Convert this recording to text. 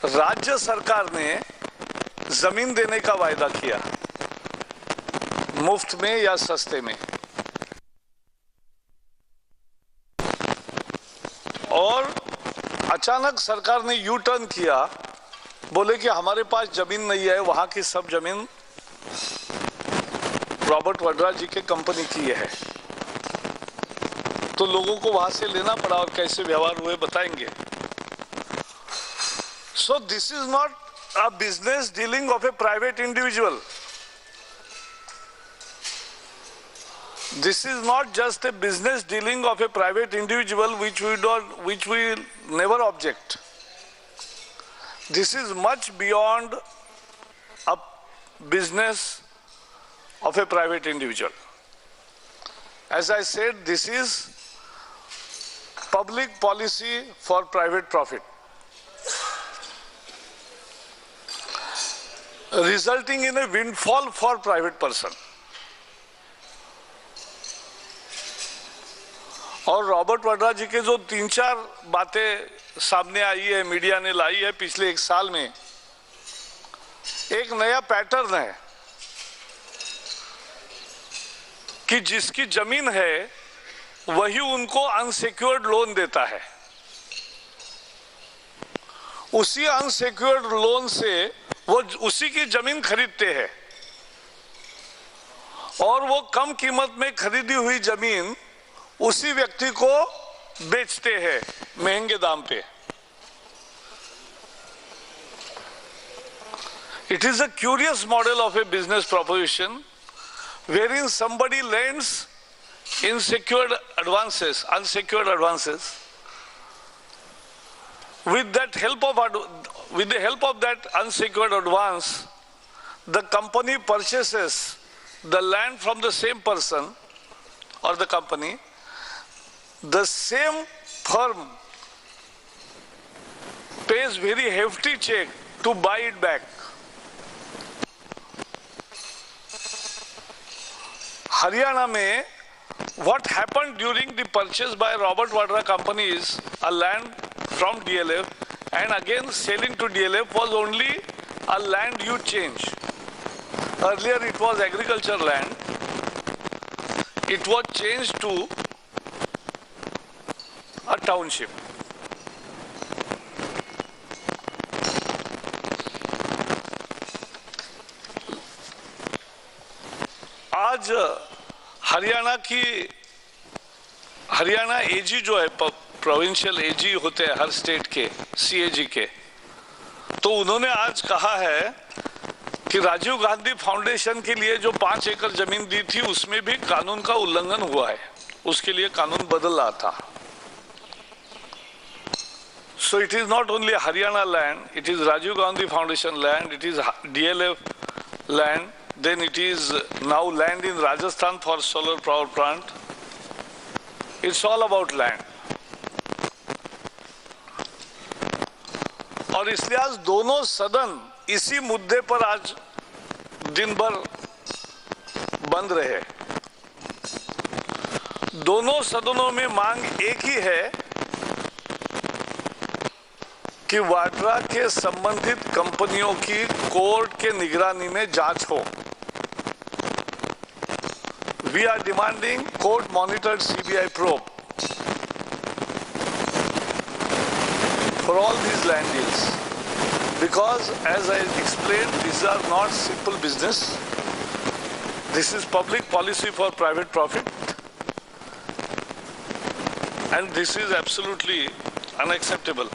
राज्य सरकार ने जमीन देने का वायदा किया, मुफ्त में या सस्ते में, और अचानक सरकार ने यू टर्न किया, बोले कि हमारे पास जमीन नहीं है, वहां की सब जमीन रॉबर्ट वाड्रा जी के कंपनी की है। तो लोगों को वहां से लेना पड़ा और कैसे व्यवहार हुए बताएंगे। So this is not a business dealing of A private individual. This is not just a business dealing of a private individual which we never object. This is much beyond a business of a private individual. As I said, this is public policy for private profit, resulting in a windfall for private person. और Robert Vadra जी के जो 3-4 बातें सामने आई है, media ने लाई है पिछले 1 साल में, एक नया पैटर्न है कि जिसकी जमीन है वही उनको अनसिक्योर्ड लोन देता है, उसी अनसिक्योर्ड लोन से वो उसी की जमीन खरीदते हैं और वो कम कीमत में खरीदी हुई जमीन उसी व्यक्ति को बेचते हैं महंगे दाम पे. It is a curious model of a business proposition wherein somebody lends unsecured advances. With the help of that unsecured advance, the company purchases the land from the same person or the company. The same firm pays very hefty check to buy it back. Haryana में what happened during the purchase by Robert Vadra company is a land from DLF and again selling to DLF was only a land use change. Earlier it was agriculture land. It was changed to a township. आज हरियाणा एजी जो है, provincial एजी होते हैं हर state के, CAG के, तो उन्होंने आज कहा है कि राजीव गांधी फाउंडेशन के लिए जो 5 एकड़ जमीन दी थी उसमें भी कानून का उल्लंघन हुआ है, उसके लिए कानून बदल रहा था. So it is not only Haryana land, it is Rajiv Gandhi Foundation land, it is DLF land, then it is now land in Rajasthan for solar power plant. It's all about land. और इसलिए आज दोनों सदन इसी मुद्दे पर आज दिन भर बंद रहे. दोनों सदनों में मांग एक ही है कि वाड्रा के संबंधित कंपनियों की कोर्ट के निगरानी में जांच हो. We are demanding court-monitored CBI probe for all these land deals, because as I explained, these are not simple business. This is public policy for private profit, and this is absolutely unacceptable.